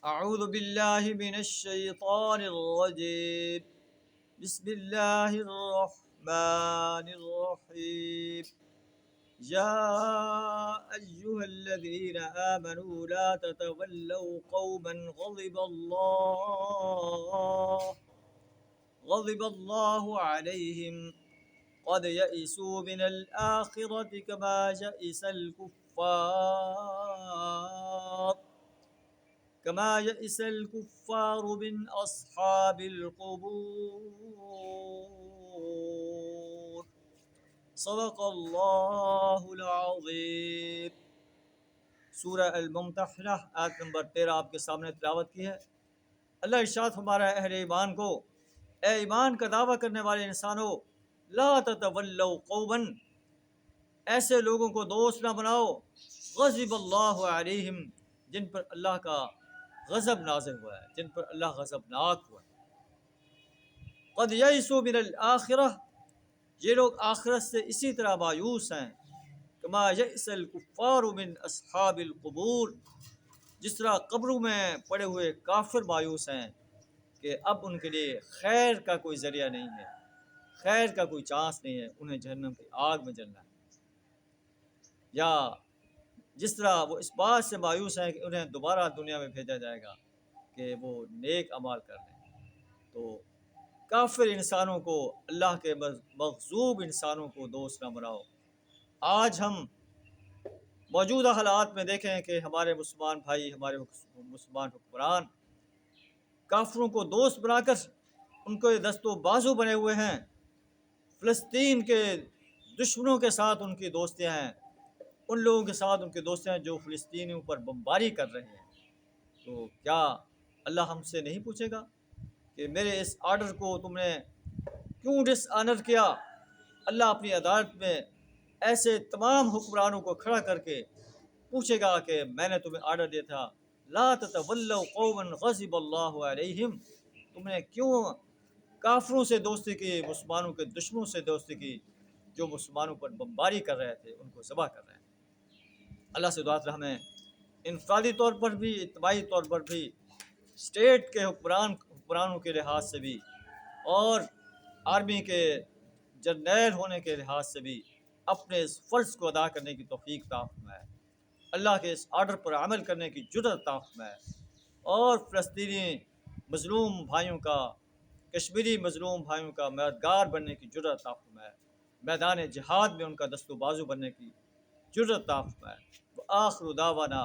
اعوذ باللہ من الشیطان الرجیم بسم اللہ الرحمن الرحیم یا ایہا الذین آمنوا لا تتولوا قوما غضب اللہ علیہم قد یئسوا من الآخرة كما يئس الكفار من أصحاب القبور صدق اللہ العظیم۔ سورہ الممتحنہ آیت نمبر 13 آپ کے سامنے تلاوت کی ہے۔ اللہ ارشاد فرما رہا ہے اہل ایمان کو، اے ایمان کا دعویٰ کرنے والے انسانوں، لا تتولوا قوما، ایسے لوگوں کو دوست نہ بناؤ، غضب اللہ علیہم، جن پر اللہ کا غضب نازل ہوا ہے، جن پر اللہ غضبناک ہوا ہے۔ قد یئسوا من الآخرہ، یہ لوگ آخرت سے اسی طرح مایوس ہیں، کما یئس الکفار من اصحاب القبور، جس طرح قبروں میں پڑے ہوئے کافر مایوس ہیں کہ اب ان کے لیے خیر کا کوئی ذریعہ نہیں ہے، خیر کا کوئی چانس نہیں ہے، انہیں جہنم کی آگ میں جلنا ہے۔ یا جس طرح وہ اس بات سے مایوس ہیں کہ انہیں دوبارہ دنیا میں بھیجا جائے گا کہ وہ نیک اعمال کر لیں۔ تو کافر انسانوں کو، اللہ کے مغضوب انسانوں کو دوست نہ بناؤ۔ آج ہم موجودہ حالات میں دیکھیں کہ ہمارے مسلمان بھائی، ہمارے مسلمان حکمران کافروں کو دوست بنا کر ان کے دست و بازو بنے ہوئے ہیں۔ فلسطین کے دشمنوں کے ساتھ ان کی دوستیاں ہیں، ان لوگوں کے ساتھ ان کی دوستیاں جو فلسطینیوں پر بمباری کر رہے ہیں۔ تو کیا اللہ ہم سے نہیں پوچھے گا کہ میرے اس آرڈر کو تم نے کیوں ڈس آنر کیا؟ اللہ اپنی عدالت میں ایسے تمام حکمرانوں کو کھڑا کر کے پوچھے گا کہ میں نے تمہیں آرڈر دیا تھا لا تتولوا قوما غضب اللہ علیہم، تم نے کیوں کافروں سے دوستی کی، مسلمانوں کے دشمنوں سے دوستی کی جو مسلمانوں پر بمباری کر رہے تھے، ان کو ذبح کر رہے ہیں۔ اللہ سے دعا ہمیں انفرادی طور پر بھی، اجتماعی طور پر بھی، اسٹیٹ کے حکمرانوں کے لحاظ سے بھی، اور آرمی کے جرنیل ہونے کے لحاظ سے بھی اپنے اس فرض کو ادا کرنے کی توفیق عطا فرمائے، اللہ کے اس آرڈر پر عمل کرنے کی جرأت عطا فرمائے، اور فلسطینی مظلوم بھائیوں کا، کشمیری مظلوم بھائیوں کا مددگار بننے کی جرأت عطا فرمائے، میدان جہاد میں ان کا دست و بازو بننے کی جرأت عطا فرمائے۔ وآخر دعوانا